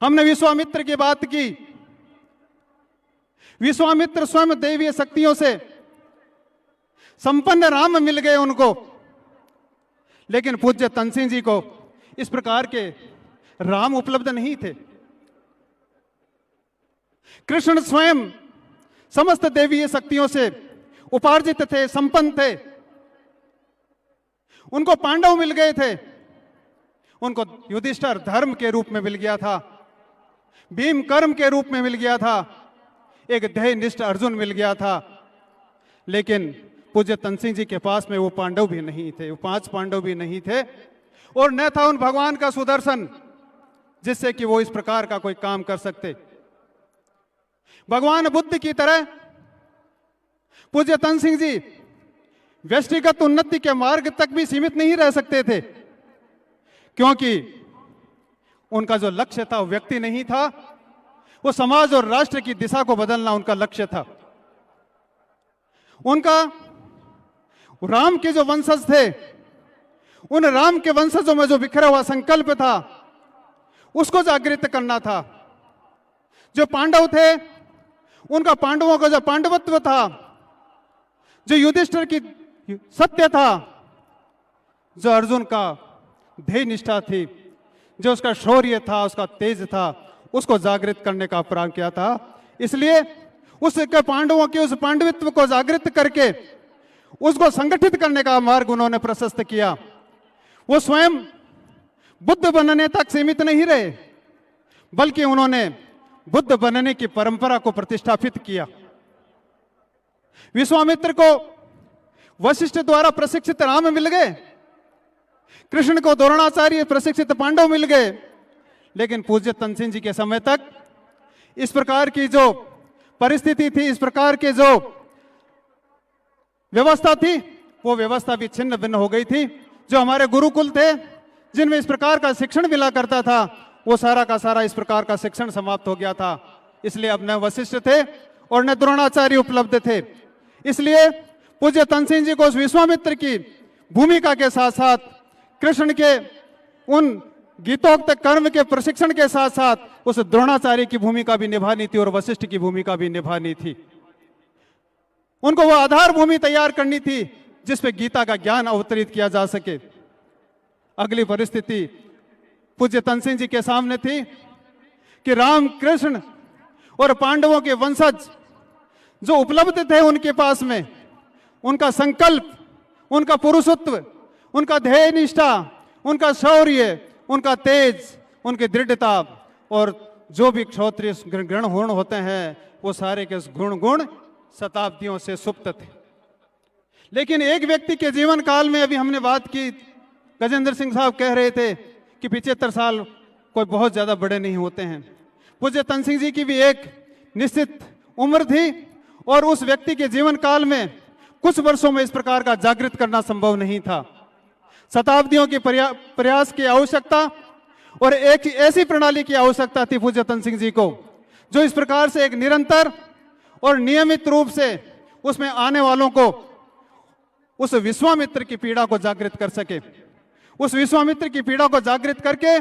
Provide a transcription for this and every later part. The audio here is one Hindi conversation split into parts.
हमने विश्वामित्र की बात की। विश्वामित्र स्वयं दैवीय शक्तियों से संपन्न राम मिल गए उनको, लेकिन पूज्य तनसिंह जी को इस प्रकार के राम उपलब्ध नहीं थे। कृष्ण स्वयं समस्त दैवीय शक्तियों से उपार्जित थे, संपन्न थे। उनको पांडव मिल गए थे, उनको युधिष्ठिर धर्म के रूप में मिल गया था, भीम कर्म के रूप में मिल गया था, एक ध्येयनिष्ठ अर्जुन मिल गया था। लेकिन पूज्य तनसिंह जी के पास में वो पांडव भी नहीं थे, वो 5 पांडव भी नहीं थे, और न था उन भगवान का सुदर्शन जिससे कि वो इस प्रकार का कोई काम कर सकते। भगवान बुद्ध की तरह पूज्य तनसिंह जी व्यक्तिगत उन्नति के मार्ग तक भी सीमित नहीं रह सकते थे, क्योंकि उनका जो लक्ष्य था वो व्यक्ति नहीं था, वो समाज और राष्ट्र की दिशा को बदलना उनका लक्ष्य था। उनका राम के जो वंशज थे, उन राम के वंशजों में जो बिखरा हुआ संकल्प था उसको जागृत करना था। जो पांडव थे उनका पांडवों का जो पांडवत्व था, जो युधिष्ठिर की सत्य था, जो अर्जुन का ध्येय निष्ठा थी, जो उसका शौर्य था, उसका तेज था, उसको जागृत करने का प्रयास किया था। इसलिए उसके पांडवों के उस पांडवित्व को जागृत करके उसको संगठित करने का मार्ग उन्होंने प्रशस्त किया। वो स्वयं बुद्ध बनने तक सीमित नहीं रहे, बल्कि उन्होंने बुद्ध बनने की परंपरा को प्रतिष्ठापित किया। विश्वामित्र को वशिष्ठ द्वारा प्रशिक्षित राम मिल गए, कृष्ण को द्रोणाचार्य प्रशिक्षित पांडव मिल गए, लेकिन पूज्य तनसिंह जी के समय तक इस प्रकार की जो परिस्थिति थी, इस प्रकार के जो व्यवस्था थी, वो व्यवस्था भी छिन्न भिन्न हो गई थी। जो हमारे गुरुकुल थे जिनमें इस प्रकार का शिक्षण मिला करता था, वो सारा का सारा इस प्रकार का शिक्षण समाप्त हो गया था। इसलिए अब न वशिष्ठ थे और न द्रोणाचार्य उपलब्ध थे। इसलिए पूज्य तनसिंह जी को उस विश्वामित्र की भूमिका के साथ साथ कृष्ण के उन गीतोक्त कर्म के प्रशिक्षण के साथ साथ उस द्रोणाचार्य की भूमिका भी निभानी थी और वशिष्ठ की भूमिका भी निभानी थी। उनको वो आधार भूमि तैयार करनी थी जिस पे गीता का ज्ञान अवतरित किया जा सके। अगली परिस्थिति पूज्य तनसिंह जी के सामने थी कि राम, कृष्ण और पांडवों के वंशज जो उपलब्ध थे उनके पास में, उनका संकल्प, उनका पुरुषत्व, उनका ध्येय निष्ठा, उनका शौर्य, उनका तेज, उनकी दृढ़ता और जो भी क्षत्रिय गण होते हैं, वो सारे के गुण शताब्दियों से सुप्त थे। लेकिन एक व्यक्ति के जीवन काल में, अभी हमने बात की, गजेंद्र सिंह साहब कह रहे थे कि 75 साल कोई बहुत ज्यादा बड़े नहीं होते हैं। पूज्य तनसिंह जी की भी एक निश्चित उम्र थी और उस व्यक्ति के जीवन काल में कुछ वर्षों में इस प्रकार का जागृत करना संभव नहीं था। शताब्दियों के प्रयास की आवश्यकता और एक ऐसी प्रणाली की आवश्यकता थी पूज्य तनसिंह जी को, जो इस प्रकार से एक निरंतर और नियमित रूप से उसमें आने वालों को उस विश्वामित्र की पीड़ा को जागृत कर सके, उस विश्वामित्र की पीड़ा को जागृत करके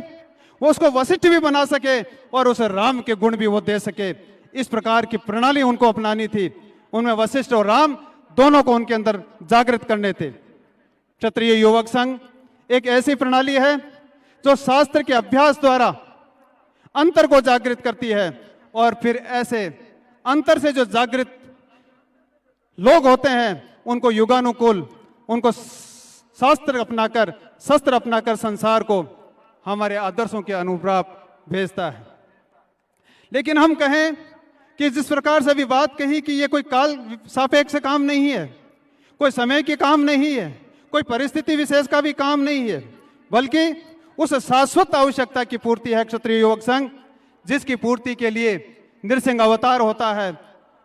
वो उसको वशिष्ठ भी बना सके और उस राम के गुण भी वो दे सके। इस प्रकार की प्रणाली उनको अपनानी थी। उनमें वशिष्ठ और राम दोनों को उनके अंदर जागृत करने थे। क्षत्रिय युवक संघ एक ऐसी प्रणाली है जो शास्त्र के अभ्यास द्वारा अंतर को जागृत करती है और फिर ऐसे अंतर से जो जागृत लोग होते हैं उनको युगानुकूल, उनको शास्त्र अपनाकर, शस्त्र अपनाकर संसार को हमारे आदर्शों के अनुरूप भेजता है। लेकिन हम कहें कि जिस प्रकार से अभी बात कही कि ये कोई काल सापेक्ष काम नहीं है, कोई समय के काम नहीं है, कोई परिस्थिति विशेष का भी काम नहीं है, बल्कि उस शाश्वत आवश्यकता की पूर्ति है क्षत्रिय युवक संघ, जिसकी पूर्ति के लिए नृसिंह अवतार होता है,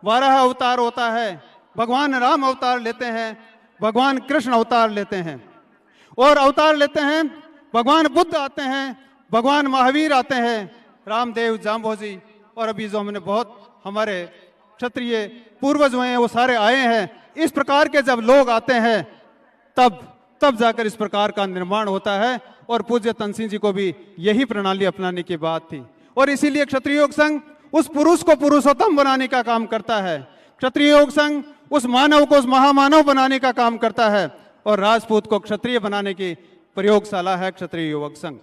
वाराह अवतार होता है, भगवान राम अवतार लेते हैं, भगवान कृष्ण अवतार लेते हैं और अवतार लेते हैं, भगवान बुद्ध आते हैं, भगवान महावीर आते हैं, रामदेव, जाम्बोजी और अभी जो हमने बहुत हमारे क्षत्रिय पूर्वज हुए हैं वो सारे आए हैं। इस प्रकार के जब लोग आते हैं तब जाकर इस प्रकार का निर्माण होता है और पूज्य तनसिंह जी को भी यही प्रणाली अपनाने की बात थी। और इसीलिए क्षत्रिय योग संघ उस पुरुष को पुरुषोत्तम बनाने का काम करता है। क्षत्रिय योग संघ उस मानव को उस महामानव बनाने का काम करता है और राजपूत को क्षत्रिय बनाने की प्रयोगशाला है क्षत्रिय युवक संघ।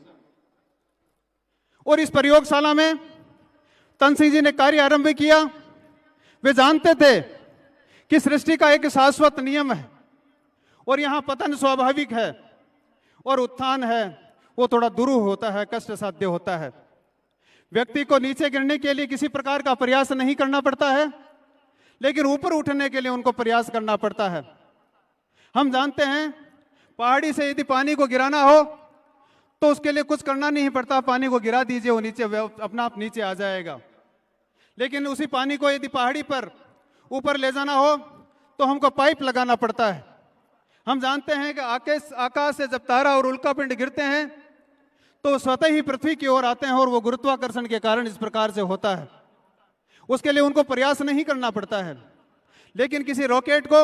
और इस प्रयोगशाला में तनसिंह जी ने कार्य आरंभ किया। वे जानते थे कि सृष्टि का एक शाश्वत नियम है और यहां पतन स्वाभाविक है और उत्थान है वो थोड़ा दुरूह होता है, कष्ट साध्य होता है। व्यक्ति को नीचे गिरने के लिए किसी प्रकार का प्रयास नहीं करना पड़ता है, लेकिन ऊपर उठने के लिए उनको प्रयास करना पड़ता है। हम जानते हैं पहाड़ी से यदि पानी को गिराना हो तो उसके लिए कुछ करना नहीं पड़ता, पानी को गिरा दीजिए, वो नीचे अपना आप नीचे आ जाएगा। लेकिन उसी पानी को यदि पहाड़ी पर ऊपर ले जाना हो तो हमको पाइप लगाना पड़ता है। हम जानते हैं कि आकाश से जब तारा और उल्कापिंड गिरते हैं तो स्वतः ही पृथ्वी की ओर आते हैं और वो गुरुत्वाकर्षण के कारण इस प्रकार से होता है। उसके लिए उनको प्रयास नहीं करना पड़ता है। लेकिन किसी रॉकेट को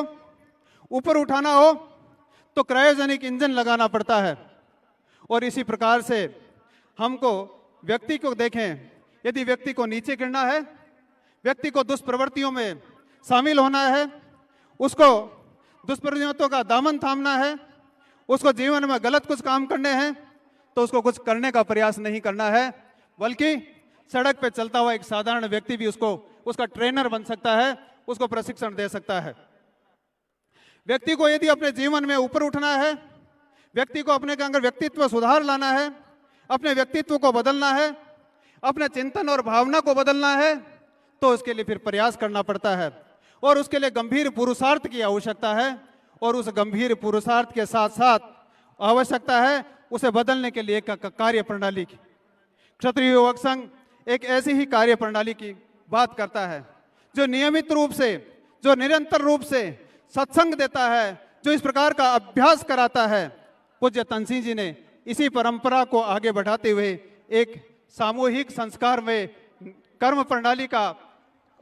ऊपर उठाना हो तो क्रायोजेनिक इंजन लगाना पड़ता है। और इसी प्रकार से हमको व्यक्ति को देखें, यदि व्यक्ति को नीचे गिरना है, व्यक्ति को दुष्प्रवृत्तियों में शामिल होना है, उसको दुष्प्रवृत्तियों का दामन थामना है, उसको जीवन में गलत कुछ काम करने हैं तो उसको कुछ करने का प्रयास नहीं करना है, बल्कि सड़क पे चलता हुआ एक साधारण व्यक्ति भी उसका ट्रेनर बन सकता है, उसको प्रशिक्षण दे सकता है। व्यक्ति को यदि अपने जीवन में ऊपर उठना है, व्यक्ति को अपने के अंदर व्यक्तित्व सुधार लाना है, अपने व्यक्तित्व को बदलना है, अपने चिंतन और भावना को बदलना है, तो उसके लिए फिर प्रयास करना पड़ता है और उसके लिए गंभीर पुरुषार्थ की आवश्यकता है। और उस गंभीर पुरुषार्थ के साथ साथ आवश्यकता है उसे बदलने के लिए एक कार्य प्रणाली की। क्षत्रिय युवक संघ एक ऐसी ही कार्य प्रणाली की बात करता है जो नियमित रूप से, जो निरंतर रूप से सत्संग देता है, जो इस प्रकार का अभ्यास कराता है। पूज्य तनसिंह जी ने इसी परंपरा को आगे बढ़ाते हुए एक सामूहिक संस्कार में कर्म प्रणाली का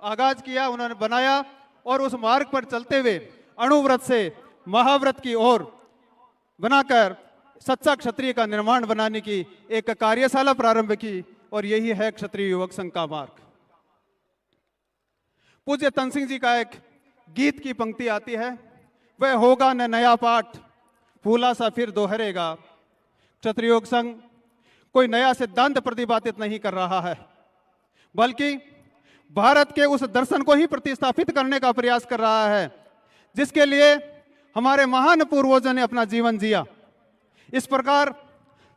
आगाज किया, उन्होंने बनाया और उस मार्ग पर चलते हुए अणुव्रत से महाव्रत की ओर बनाकर सच्चा क्षत्रिय का निर्माण बनाने की एक कार्यशाला प्रारंभ की और यही है क्षत्रिय युवक संघ का मार्ग। पूज्य तनसिंह जी का एक गीत की पंक्ति आती है, वह होगा न नया पाठ फूला सा फिर दोहरेगा। क्षत्रिय युवक संघ कोई नया सिद्धांत प्रतिपादित नहीं कर रहा है, बल्कि भारत के उस दर्शन को ही प्रतिस्थापित करने का प्रयास कर रहा है जिसके लिए हमारे महान पूर्वजों ने अपना जीवन जिया। इस प्रकार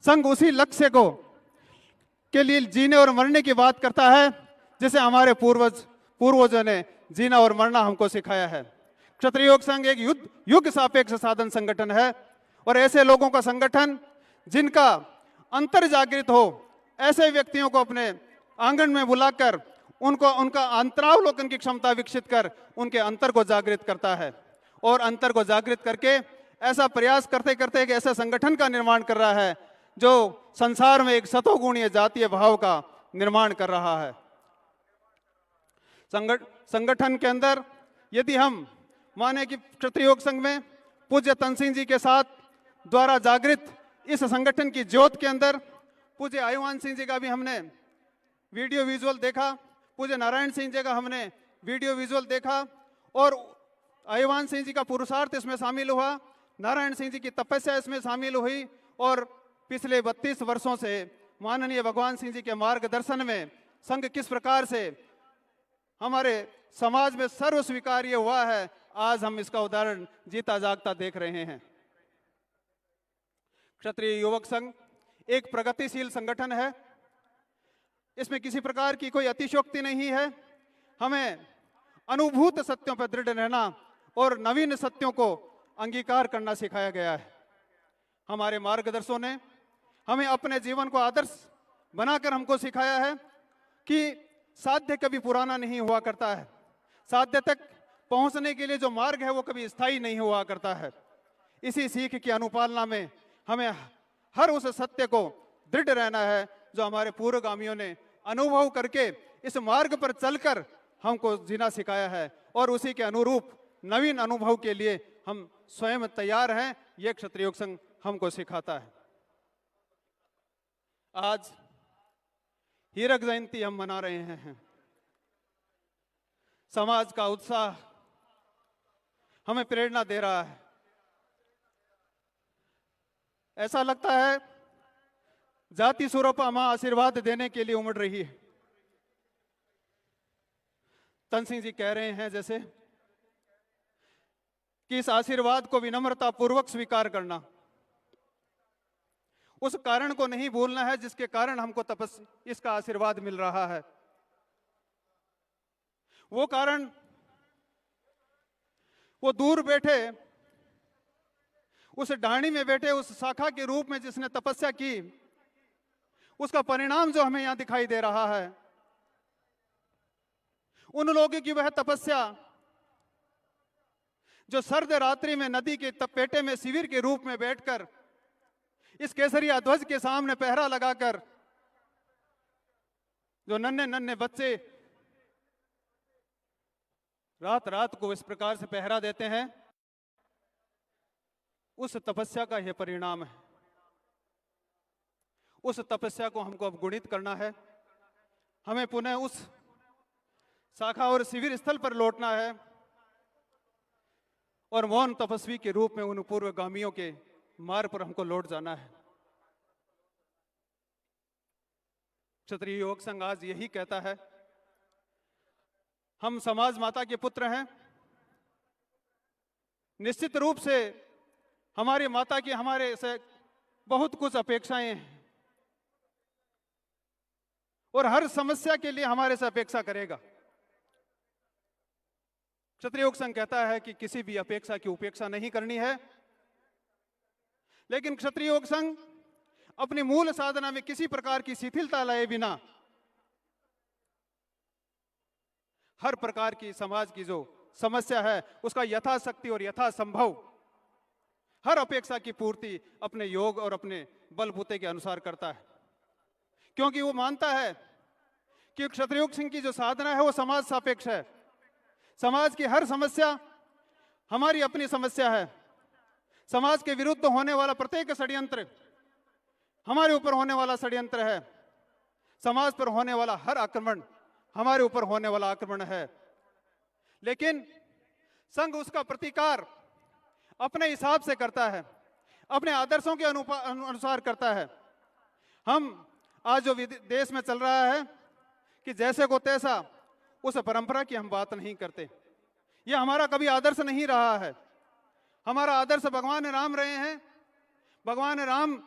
संघ उसी लक्ष्य को के लिए जीने और मरने की बात करता है जिसे हमारे पूर्वजों ने जीना और मरना हमको सिखाया है। क्षत्रिय योग संघ एक युग सापेक्ष साधन संगठन है और ऐसे लोगों का संगठन जिनका अंतर जागृत हो, ऐसे व्यक्तियों को अपने आंगन में बुलाकर उनका अंतरावलोकन की क्षमता विकसित कर उनके अंतर को जागृत करता है और अंतर को जागृत करके ऐसा प्रयास करते करते एक ऐसा संगठन का निर्माण कर रहा है जो संसार में एक सतोगुणीय जातीय भाव का निर्माण कर रहा है। संगठन के अंदर यदि हम माने कि क्षत्रिय योग संघ में पूज्य तनसिंह जी के साथ द्वारा जागृत इस संगठन की ज्योत के अंदर पूज्य आयुवान सिंह जी का भी हमने वीडियो विजुअल देखा, पूज्य नारायण सिंह जी का हमने वीडियो विजुअल देखा और आयुवान सिंह जी का पुरुषार्थ इसमें शामिल हुआ, नारायण सिंह जी की तपस्या इसमें शामिल हुई और पिछले 32 वर्षों से माननीय भगवान सिंह जी के मार्गदर्शन में संघ किस प्रकार से हमारे समाज में सर्व स्वीकार्य हुआ है, आज हम इसका उदाहरण जीता जागता देख रहे हैं। क्षत्रिय युवक संघ एक प्रगतिशील संगठन है, इसमें किसी प्रकार की कोई अतिशयोक्ति नहीं है। हमें अनुभूत सत्यों पर दृढ़ रहना और नवीन सत्यों को अंगीकार करना सिखाया गया है। हमारे मार्गदर्शकों ने हमें अपने जीवन को आदर्श बनाकर हमको सिखाया है कि साध्य कभी पुराना नहीं हुआ करता है, साध्य तक पहुंचने के लिए जो मार्ग है वो कभी स्थायी नहीं हुआ करता है। इसी सीख की अनुपालना में हमें हर उस सत्य को दृढ़ रहना है जो हमारे पूर्वगामियों ने अनुभव करके इस मार्ग पर चलकर हमको जीना सिखाया है और उसी के अनुरूप नवीन अनुभव के लिए हम स्वयं तैयार हैं, ये क्षत्रिय योग संघ हमको सिखाता है। आज हीरक जयंती हम मना रहे हैं। समाज का उत्साह हमें प्रेरणा दे रहा है। ऐसा लगता है जाति स्वरूपा मां आशीर्वाद देने के लिए उमड़ रही है। तन सिंह जी कह रहे हैं जैसे कि इस आशीर्वाद को विनम्रता पूर्वक स्वीकार करना, उस कारण को नहीं भूलना है जिसके कारण हमको इसका आशीर्वाद मिल रहा है। वो कारण वो दूर बैठे उस डाणी में बैठे उस शाखा के रूप में जिसने तपस्या की, उसका परिणाम जो हमें यहां दिखाई दे रहा है। उन लोगों की वह तपस्या जो सर्द रात्रि में नदी के तपेटे में शिविर के रूप में बैठकर इस केसरिया ध्वज के सामने पहरा लगाकर जो नन्हे नन्हे बच्चे रात रात को इस प्रकार से पहरा देते हैं, उस तपस्या का यह परिणाम है। उस तपस्या को हमको अब गुणित करना है। हमें पुनः उस शाखा और शिविर स्थल पर लौटना है और मौन तपस्वी के रूप में उन पूर्वगामियों के मार्ग पर हमको लौट जाना है। क्षत्रिय योग संघ आज यही कहता है, हम समाज माता के पुत्र हैं। निश्चित रूप से हमारी माता की हमारे से बहुत कुछ अपेक्षाएं हैं और हर समस्या के लिए हमारे से अपेक्षा करेगा। क्षत्रिय योग संघ कहता है कि किसी भी अपेक्षा की उपेक्षा नहीं करनी है, लेकिन क्षत्रिय योग संघ अपनी मूल साधना में किसी प्रकार की शिथिलता लाए बिना हर प्रकार की समाज की जो समस्या है उसका यथाशक्ति और यथासंभव हर अपेक्षा की पूर्ति अपने योग और अपने बलबूते के अनुसार करता है, क्योंकि वो मानता है कि क्षत्रिय योग संघ की जो साधना है वो समाज सापेक्ष है। समाज की हर समस्या हमारी अपनी समस्या है। समाज के विरुद्ध होने वाला प्रत्येक षड्यंत्र हमारे ऊपर होने वाला षड्यंत्र है। समाज पर होने वाला हर आक्रमण हमारे ऊपर होने वाला आक्रमण है। लेकिन संघ उसका प्रतिकार अपने हिसाब से करता है, अपने आदर्शों के अनुसार करता है। हम आज जो देश में चल रहा है कि जैसे को तैसा, उस परंपरा की हम बात नहीं करते। यह हमारा कभी आदर्श नहीं रहा है। हमारा आदर्श भगवान राम रहे हैं। भगवान राम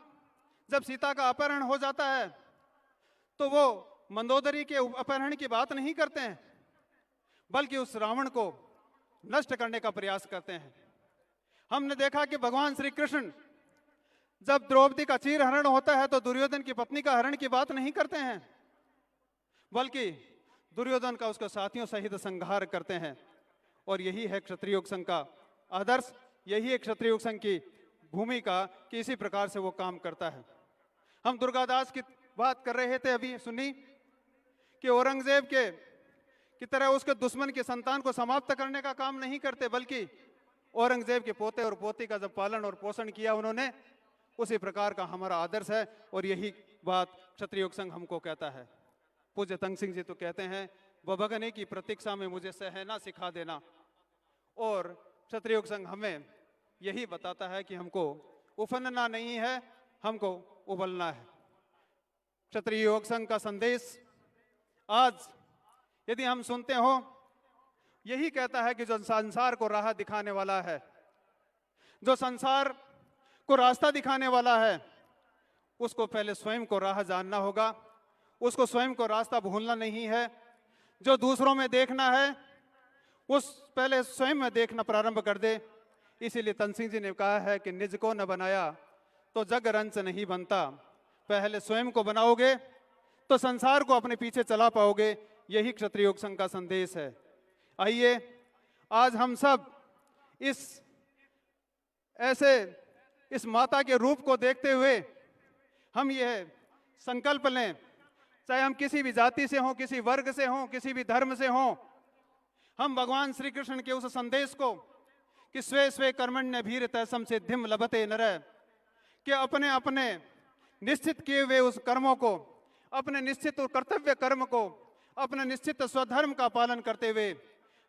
जब सीता का अपहरण हो जाता है तो वो मंदोदरी के अपहरण की बात नहीं करते हैं, बल्कि उस रावण को नष्ट करने का प्रयास करते हैं। हमने देखा कि भगवान श्री कृष्ण जब द्रौपदी का चीर हरण होता है तो दुर्योधन की पत्नी का हरण की बात नहीं करते हैं, बल्कि दुर्योधन का उसके साथियों सहित संहार करते हैं। और यही है क्षत्रिय योग संघ का आदर्श, यही है क्षत्रिय योग संघ की भूमिका कि इसी प्रकार से वो काम करता है। हम दुर्गादास की बात कर रहे थे अभी, सुनी कि औरंगजेब के की तरह उसके दुश्मन की संतान को समाप्त करने का काम नहीं करते, बल्कि औरंगजेब के पोते और पोती का जब पालन और पोषण किया उन्होंने, उसी प्रकार का हमारा आदर्श है। और यही बात क्षत्रिय योग संघ हमको कहता है। पूज्य तंग सिंह जी तो कहते हैं, बभगने की प्रतीक्षा में मुझे सहना सिखा देना। और क्षत्रिय योग संघ हमें यही बताता है कि हमको उफनना नहीं है, हमको उबलना है। क्षत्रिय योग संघ का संदेश आज यदि हम सुनते हो, यही कहता है कि जो संसार को राह दिखाने वाला है, जो संसार को रास्ता दिखाने वाला है, उसको पहले स्वयं को राह जानना होगा, उसको स्वयं को रास्ता भूलना नहीं है। जो दूसरों में देखना है उस पहले स्वयं में देखना प्रारंभ कर दे। इसीलिए तन सिंह जी ने कहा है कि निज को न बनाया तो जग रंच नहीं बनता। पहले स्वयं को बनाओगे तो संसार को अपने पीछे चला पाओगे। यही क्षत्रिय योग संघ का संदेश है। आइए आज हम सब इस माता के रूप को देखते हुए हम यह संकल्प लें, चाहे हम किसी भी जाति से हों, किसी वर्ग से हों, किसी भी धर्म से हों, हम भगवान श्री कृष्ण के उस संदेश को कि स्वे स्वे कर्मण्य भीरतैसम सिद्धिम लभते नरः, कि अपने अपने निश्चित किए हुए उस कर्मों को अपने निश्चित कर्तव्य कर्म को, अपने निश्चित स्वधर्म का पालन करते हुए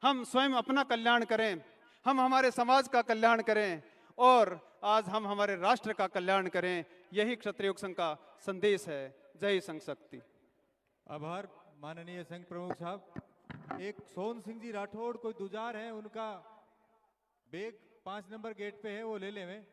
हम स्वयं अपना कल्याण करें, हम हमारे समाज का कल्याण करें और आज हम हमारे राष्ट्र का कल्याण करें। यही क्षत्रिय युग संघ का संदेश है। जय संघ शक्ति। आभार माननीय संघ प्रमुख साहब। एक सोन सिंह जी राठौड़ कोई दुजार है, उनका बैग 5 नंबर गेट पे है, वो ले ले में।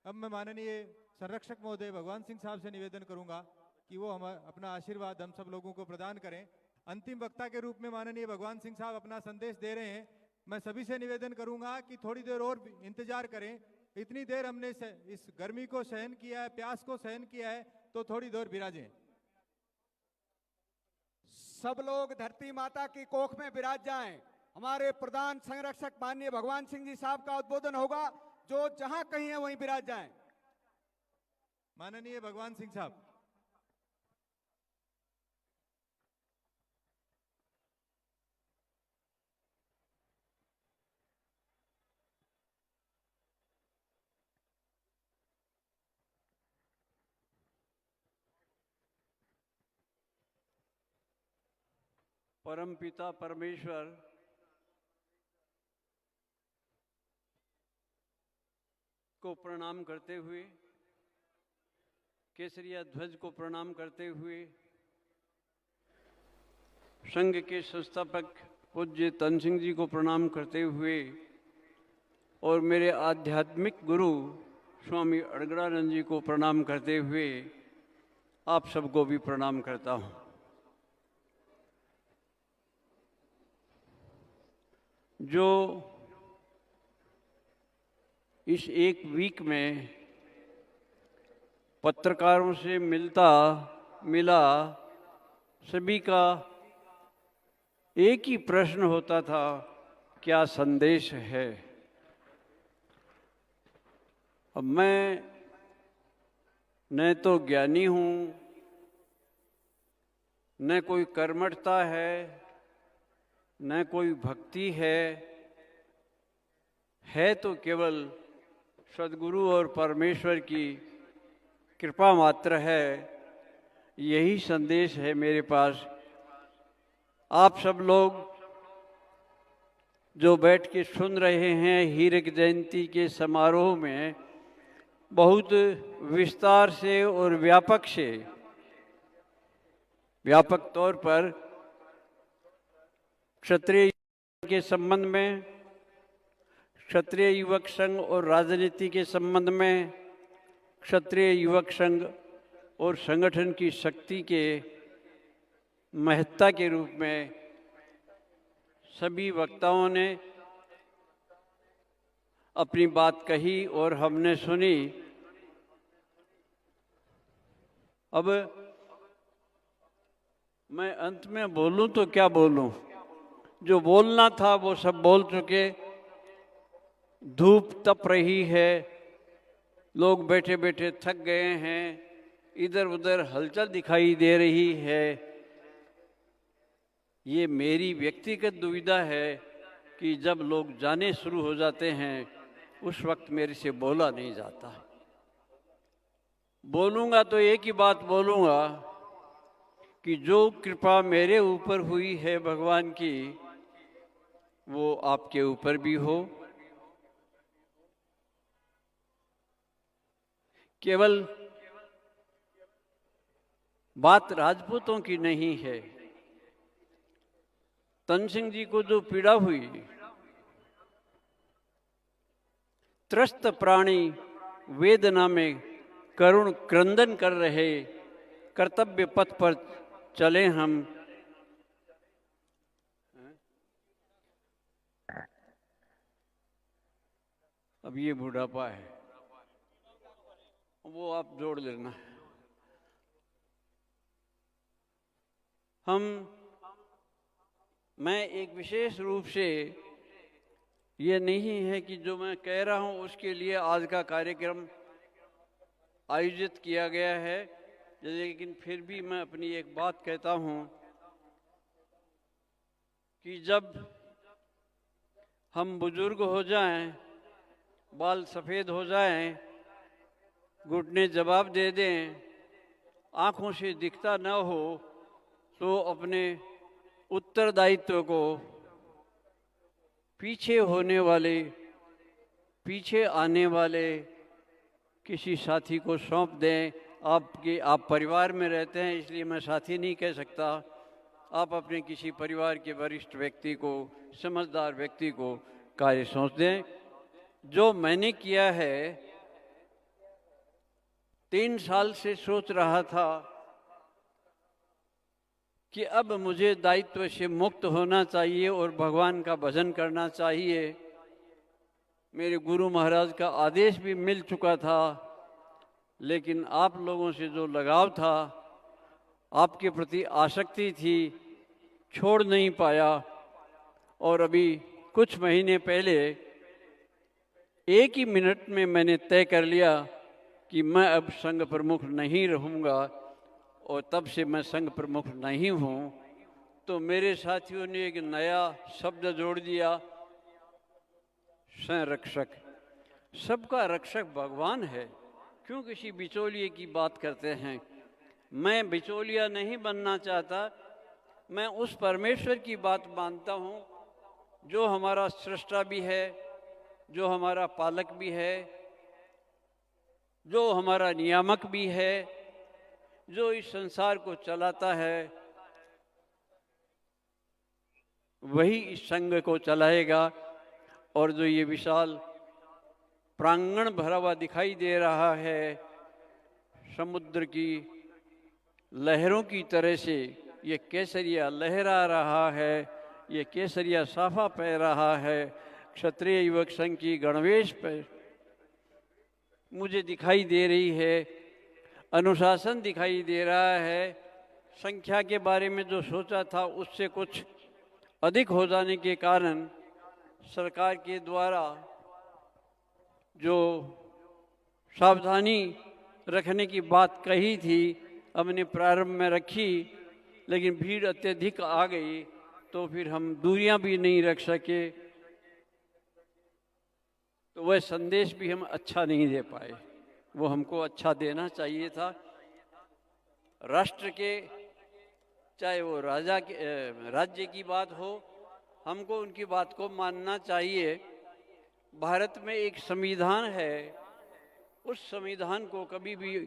अब मैं माननीय संरक्षक महोदय भगवान सिंह साहब से निवेदन करूंगा कि वो हम अपना आशीर्वाद हम सब लोगों को प्रदान करें। अंतिम वक्ता के रूप में माननीय भगवान सिंह साहब अपना संदेश दे रहे हैं। मैं सभी से निवेदन करूंगा कि थोड़ी देर और इंतजार करें। इतनी देर हमने इस गर्मी को सहन किया है, प्यास को सहन किया है, तो थोड़ी देर विराजें। सब लोग धरती माता की कोख में विराज जाएं। हमारे प्रधान संरक्षक माननीय भगवान सिंह जी साहब का उद्बोधन होगा, जो जहां कहीं है वहीं विराज जाएं। माननीय भगवान सिंह साहब। परम पिता परमेश्वर को प्रणाम करते हुए, केसरिया ध्वज को प्रणाम करते हुए, संघ के संस्थापक पूज्य तन सिंह जी को प्रणाम करते हुए और मेरे आध्यात्मिक गुरु स्वामी अड़गड़ानंद जी को प्रणाम करते हुए आप सबको भी प्रणाम करता हूँ। जो इस एक वीक में पत्रकारों से मिला सभी का एक ही प्रश्न होता था, क्या संदेश है। अब मैं न तो ज्ञानी हूँ, न कोई कर्मठता है, न कोई भक्ति है तो केवल सद्गुरु और परमेश्वर की कृपा मात्र है। यही संदेश है मेरे पास। आप सब लोग जो बैठ के सुन रहे हैं, हीरक जयंती के समारोह में बहुत विस्तार से और व्यापक तौर पर क्षत्रिय के संबंध में, क्षत्रिय युवक संघ और राजनीति के संबंध में, क्षत्रिय युवक संघ और संगठन की शक्ति के महत्ता के रूप में सभी वक्ताओं ने अपनी बात कही और हमने सुनी। अब मैं अंत में बोलूं तो क्या बोलूं, जो बोलना था वो सब बोल चुके। धूप तप रही है, लोग बैठे बैठे थक गए हैं, इधर उधर हलचल दिखाई दे रही है। ये मेरी व्यक्तिगत दुविधा है कि जब लोग जाने शुरू हो जाते हैं उस वक्त मेरे से बोला नहीं जाता। बोलूँगा तो एक ही बात बोलूँगा कि जो कृपा मेरे ऊपर हुई है भगवान की, वो आपके ऊपर भी हो। केवल बात राजपूतों की नहीं है। तन सिंह जी को जो पीड़ा हुई, त्रस्त प्राणी वेदना में करुण क्रंदन कर रहे, कर्तव्य पथ पर चले हम। अब ये बुढ़ापा है, वो आप जोड़ लेना। मैं एक विशेष रूप से, ये नहीं है कि जो मैं कह रहा हूँ उसके लिए आज का कार्यक्रम आयोजित किया गया है, लेकिन फिर भी मैं अपनी एक बात कहता हूँ कि जब हम बुजुर्ग हो जाएं, बाल सफ़ेद हो जाएं, घुटने जवाब दे दें, आँखों से दिखता न हो तो अपने उत्तरदायित्व को पीछे होने वाले, पीछे आने वाले किसी साथी को सौंप दें। आप परिवार में रहते हैं, इसलिए मैं साथी नहीं कह सकता। आप अपने किसी परिवार के वरिष्ठ व्यक्ति को, समझदार व्यक्ति को कार्य सौंप दें। जो मैंने किया है, 3 साल से सोच रहा था कि अब मुझे दायित्व से मुक्त होना चाहिए और भगवान का भजन करना चाहिए। मेरे गुरु महाराज का आदेश भी मिल चुका था, लेकिन आप लोगों से जो लगाव था, आपके प्रति आसक्ति थी, छोड़ नहीं पाया। और अभी कुछ महीने पहले 1 ही मिनट में मैंने तय कर लिया कि मैं अब संघ प्रमुख नहीं रहूँगा, और तब से मैं संघ प्रमुख नहीं हूँ। तो मेरे साथियों ने एक नया शब्द जोड़ दिया, संरक्षक। सबका रक्षक भगवान है। क्यों किसी बिचौलिए की बात करते हैं? मैं बिचौलिया नहीं बनना चाहता। मैं उस परमेश्वर की बात मानता हूँ जो हमारा सृष्टा भी है, जो हमारा पालक भी है, जो हमारा नियामक भी है, जो इस संसार को चलाता है। वही इस संघ को चलाएगा। और जो ये विशाल प्रांगण भरा हुआ दिखाई दे रहा है, समुद्र की लहरों की तरह से ये केसरिया लहरा रहा है, ये केसरिया साफा पह रहा है। क्षत्रिय युवक संघ की गणवेश पर मुझे दिखाई दे रही है, अनुशासन दिखाई दे रहा है। संख्या के बारे में जो सोचा था उससे कुछ अधिक हो जाने के कारण सरकार के द्वारा जो सावधानी रखने की बात कही थी, हमने प्रारंभ में रखी, लेकिन भीड़ अत्यधिक आ गई तो फिर हम दूरियां भी नहीं रख सके, तो वह संदेश भी हम अच्छा नहीं दे पाए। वो हमको अच्छा देना चाहिए था। राष्ट्र के, चाहे वो राज्य की बात हो, हमको उनकी बात को मानना चाहिए। भारत में एक संविधान है, उस संविधान को कभी भी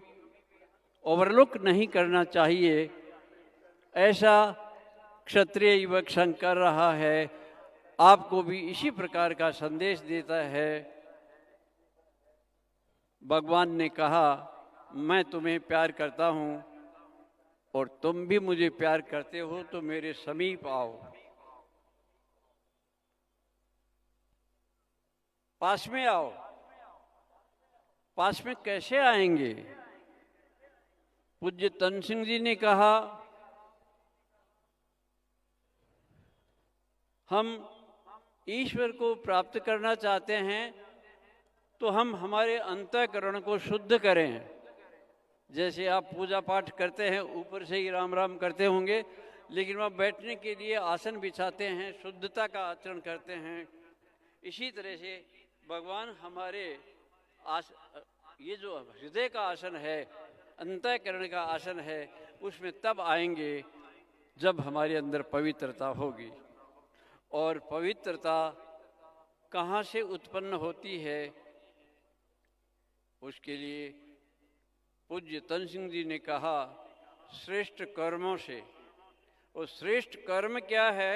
ओवरलुक नहीं करना चाहिए। ऐसा क्षत्रिय युवक संघ कर रहा है, आपको भी इसी प्रकार का संदेश देता है। भगवान ने कहा, मैं तुम्हें प्यार करता हूँ और तुम भी मुझे प्यार करते हो, तो मेरे समीप आओ, पास में आओ। पास में कैसे आएंगे? पूज्य तन सिंह जी ने कहा, हम ईश्वर को प्राप्त करना चाहते हैं तो हम हमारे अंतःकरण को शुद्ध करें। जैसे आप पूजा पाठ करते हैं, ऊपर से ही राम राम करते होंगे, लेकिन वहाँ बैठने के लिए आसन बिछाते हैं, शुद्धता का आचरण करते हैं। इसी तरह से भगवान हमारे ये जो हृदय का आसन है, अंतःकरण का आसन है, उसमें तब आएंगे जब हमारे अंदर पवित्रता होगी। और पवित्रता कहाँ से उत्पन्न होती है? उसके लिए पूज्य तन सिंह जी ने कहा, श्रेष्ठ कर्मों से। और श्रेष्ठ कर्म क्या है?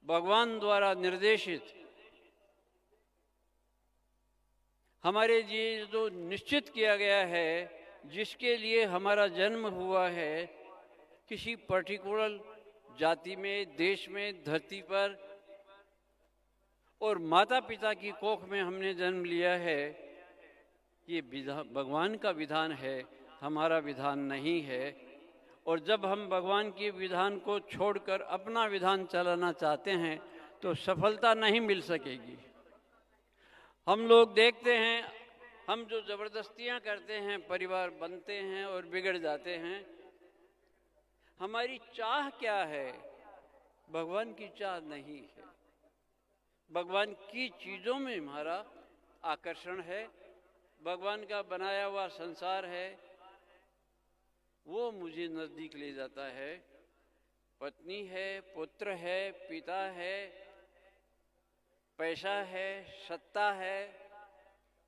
भगवान द्वारा निर्देशित, हमारे लिए जो निश्चित किया गया है, जिसके लिए हमारा जन्म हुआ है, किसी पर्टिकुलर जाति में, देश में, धरती पर, और माता पिता की कोख में हमने जन्म लिया है, ये विधान भगवान का विधान है, हमारा विधान नहीं है। और जब हम भगवान के विधान को छोड़कर अपना विधान चलाना चाहते हैं तो सफलता नहीं मिल सकेगी। हम लोग देखते हैं, हम जो जबरदस्तियां करते हैं, परिवार बनते हैं और बिगड़ जाते हैं। हमारी चाह क्या है? भगवान की चाह नहीं है। भगवान की चीज़ों में हमारा आकर्षण है, भगवान का बनाया हुआ संसार है, वो मुझे नज़दीक ले जाता है। पत्नी है, पुत्र है, पिता है, पैसा है, सत्ता है,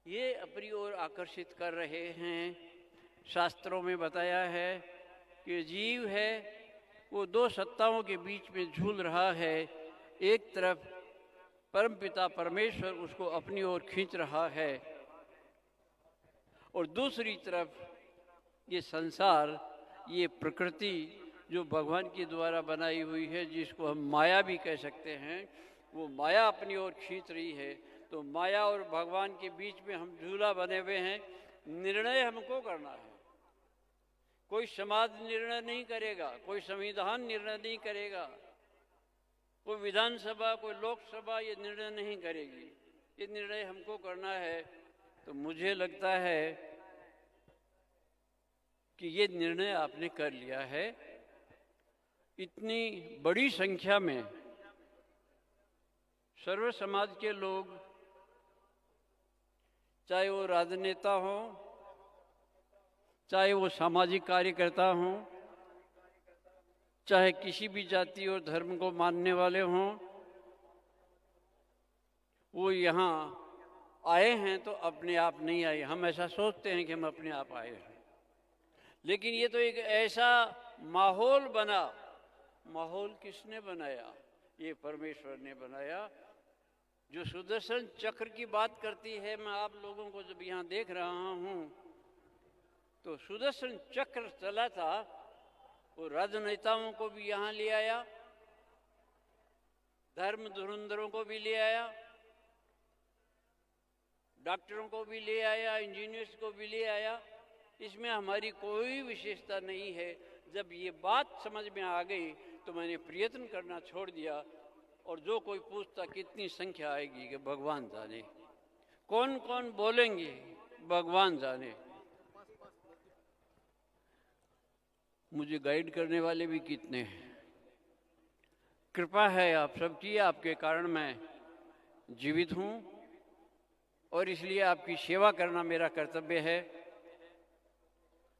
ये अपनी ओर आकर्षित कर रहे हैं। शास्त्रों में बताया है कि जीव है वो दो सत्ताओं के बीच में झूल रहा है। एक तरफ परमपिता परमेश्वर उसको अपनी ओर खींच रहा है और दूसरी तरफ ये संसार, ये प्रकृति जो भगवान के द्वारा बनाई हुई है, जिसको हम माया भी कह सकते हैं, वो माया अपनी ओर खींच रही है। तो माया और भगवान के बीच में हम झूला बने हुए हैं। निर्णय हमको करना है। कोई समाज निर्णय नहीं करेगा, कोई संविधान निर्णय नहीं करेगा, कोई विधानसभा, कोई लोकसभा ये निर्णय नहीं करेगी। ये निर्णय हमको करना है। तो मुझे लगता है कि ये निर्णय आपने कर लिया है। इतनी बड़ी संख्या में सर्व समाज के लोग, चाहे वो राजनेता हों, चाहे वो सामाजिक कार्यकर्ता हों, चाहे किसी भी जाति और धर्म को मानने वाले हों, वो यहाँ आए हैं तो अपने आप नहीं आए। हम ऐसा सोचते हैं कि हम अपने आप आए हैं, लेकिन ये तो एक ऐसा माहौल बना। माहौल किसने बनाया? ये परमेश्वर ने बनाया। जो सुदर्शन चक्र की बात करती है, मैं आप लोगों को जब यहाँ देख रहा हूँ तो सुदर्शन चक्र चला था, वो राजनेताओं को भी यहाँ ले आया, धर्म धुरंधरों को भी ले आया, डॉक्टरों को भी ले आया, इंजीनियर्स को भी ले आया। इसमें हमारी कोई विशेषता नहीं है। जब ये बात समझ में आ गई तो मैंने प्रयत्न करना छोड़ दिया। और जो कोई पूछता कितनी संख्या आएगी, कि भगवान जाने। कौन कौन बोलेंगे, भगवान जाने। मुझे गाइड करने वाले भी कितने हैं। कृपा है आप सबकी, आपके कारण मैं जीवित हूँ और इसलिए आपकी सेवा करना मेरा कर्तव्य है।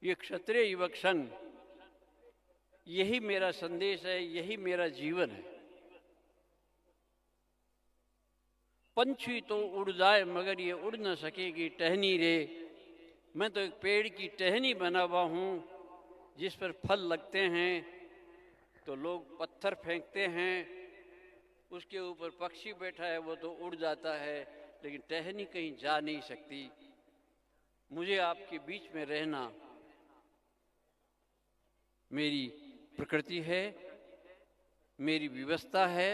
ये क्षत्रिय युवक संघ, यही मेरा संदेश है, यही मेरा जीवन है। पंछी तो उड़ जाए मगर ये उड़ न सकेगी टहनी रे। मैं तो एक पेड़ की टहनी बना हुआ हूँ जिस पर फल लगते हैं तो लोग पत्थर फेंकते हैं, उसके ऊपर पक्षी बैठा है वो तो उड़ जाता है, लेकिन टहनी कहीं जा नहीं सकती। मुझे आपके बीच में रहना मेरी प्रकृति है, मेरी व्यवस्था है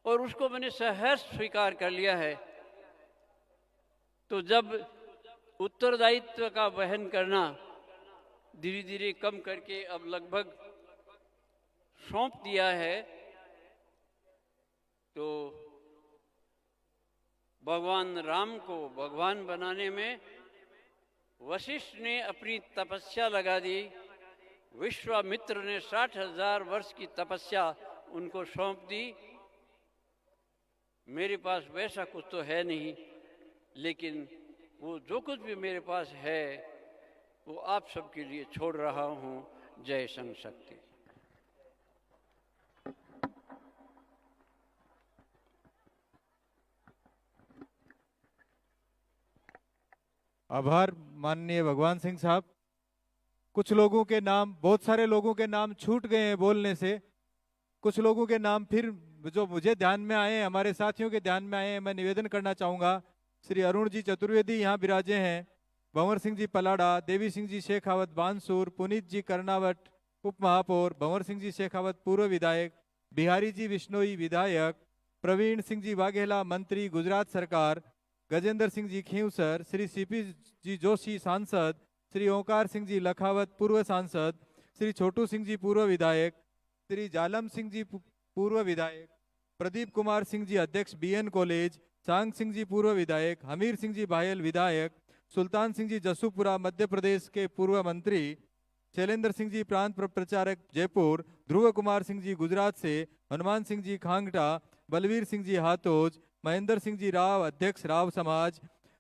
और उसको मैंने सहर्ष स्वीकार कर लिया है। तो जब उत्तरदायित्व का वहन करना धीरे धीरे कम करके अब लगभग सौंप दिया है, तो भगवान राम को भगवान बनाने में वशिष्ठ ने अपनी तपस्या लगा दी। विश्वामित्र ने 60,000 वर्ष की तपस्या उनको सौंप दी। मेरे पास वैसा कुछ तो है नहीं, लेकिन वो जो कुछ भी मेरे पास है वो आप सबके लिए छोड़ रहा हूँ। जय संघ शक्ति। आभार माननीय भगवान सिंह साहब। कुछ लोगों के नाम, बहुत सारे लोगों के नाम छूट गए हैं बोलने से। कुछ लोगों के नाम फिर जो मुझे ध्यान में आए, हमारे साथियों के ध्यान में आए हैं, मैं निवेदन करना चाहूँगा। श्री अरुण जी चतुर्वेदी यहाँ विराजे हैं, भंवर सिंह जी पलाड़ा, देवी सिंह जी शेखावत बानसूर, पुनीत जी कर्नावट उप महापौर, भंवर सिंह जी शेखावत पूर्व विधायक, बिहारी जी बिश्नोई विधायक, प्रवीण सिंह जी वाघेला मंत्री गुजरात सरकार, गजेंद्र सिंह जी खींवसर, श्री सीपी जी जोशी सांसद, श्री ओंकार सिंह जी लखावत पूर्व सांसद, श्री छोटू सिंह जी पूर्व विधायक, श्री जालम सिंह जी पूर्व विधायक, प्रदीप कुमार सिंह जी अध्यक्ष बीएन कॉलेज, सांग सिंह जी पूर्व विधायक, हमीर सिंह जी बायल विधायक, सुल्तान सिंह जी जसूपुरा मध्य प्रदेश के पूर्व मंत्री, शैलेंद्र सिंह जी प्रांत प्रचारक जयपुर, ध्रुव कुमार सिंह जी गुजरात से, हनुमान सिंह जी खांगटा, बलवीर सिंह जी हाथोज, महेंद्र सिंह जी राव अध्यक्ष राव समाज,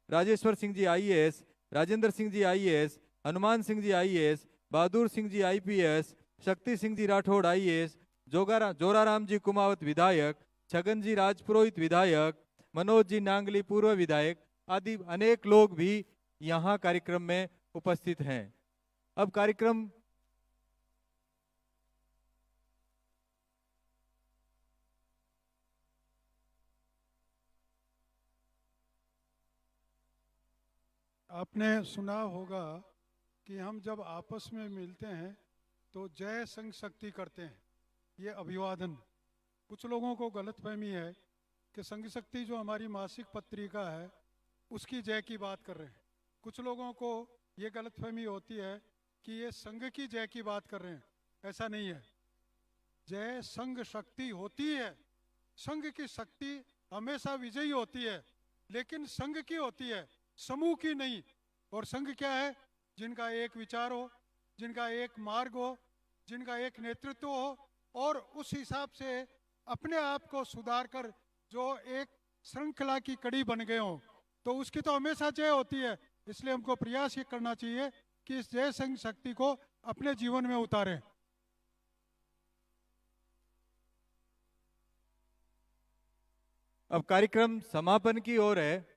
Rajeshwar Singh ji IAS, Rajendra Singh ji IAS, Hanuman Singh ji IAS, Bahadur Singh ji IPS, Shakti Singh ji Rathore IAS, Joraram जी कुमावत विधायक, छगन जी राजपुरोहित विधायक, मनोज जी नांगली पूर्व विधायक आदि अनेक लोग भी यहाँ कार्यक्रम में उपस्थित हैं। अब कार्यक्रम आपने सुना होगा कि हम जब आपस में मिलते हैं तो जय संघ शक्ति करते हैं, ये अभिवादन। कुछ लोगों को गलतफहमी है कि संघ शक्ति जो हमारी मासिक पत्रिका है उसकी जय की बात कर रहे हैं। कुछ लोगों को ये गलतफहमी होती है कि ये संघ की जय की बात कर रहे हैं, ऐसा नहीं है। जय संघ शक्ति होती है, संघ की शक्ति हमेशा विजयी होती है, लेकिन संघ की होती है, समूह की नहीं। और संघ क्या है? जिनका एक विचार हो, जिनका एक मार्ग हो, जिनका एक नेतृत्व हो, और उस हिसाब से अपने आप को सुधार कर जो एक श्रृंखला की कड़ी बन गए हो, तो उसकी तो हमेशा जय होती है। इसलिए हमको प्रयास ये करना चाहिए कि इस जय संघ शक्ति को अपने जीवन में उतारें। अब कार्यक्रम समापन की ओर है।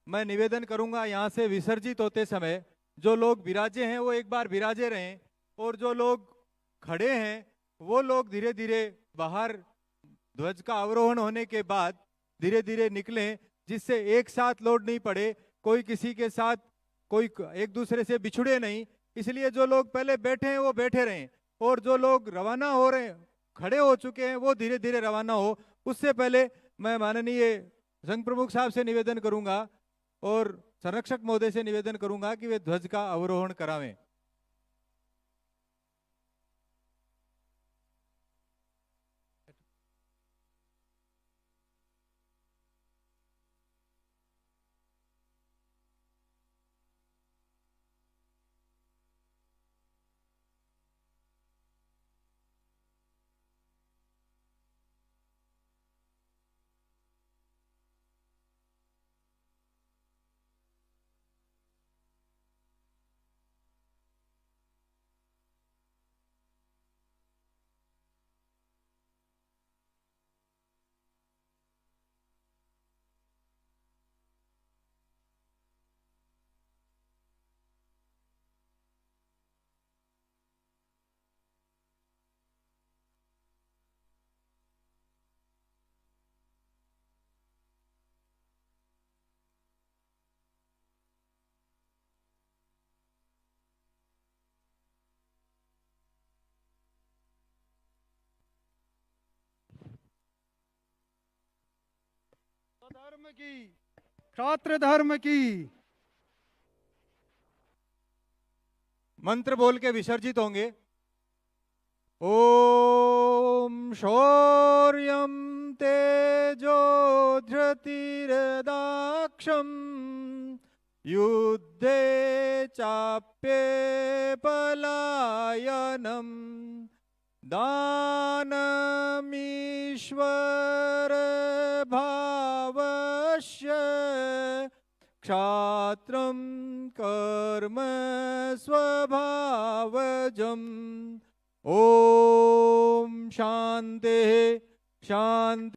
मैं निवेदन करूंगा यहाँ से विसर्जित होते समय जो लोग विराजे हैं वो एक बार विराजे रहें, और जो लोग खड़े हैं वो लोग धीरे धीरे बाहर ध्वज का अवरोहण होने के बाद धीरे धीरे निकलें, जिससे एक साथ लोड नहीं पड़े, कोई किसी के साथ कोई एक दूसरे से बिछुड़े नहीं। इसलिए जो लोग पहले बैठे हैं वो बैठे रहें, और जो लोग रवाना हो रहे हैं, खड़े हो चुके हैं, वो धीरे धीरे रवाना हो। उससे पहले मैं माननीय संघ प्रमुख साहब से निवेदन करूंगा और संरक्षक महोदय से निवेदन करूंगा कि वे ध्वज का अवरोहण करावें। धर्म की, क्षात्र धर्म की। मंत्र बोल के विसर्जित होंगे। ओम शौर्यं तेजो धृतिर्दाक्षम युद्धे चाप्ये पलायनम दानमीश्वर भावस्य क्षात्रं कर्म स्वभावजम्। ओम शांति शांति।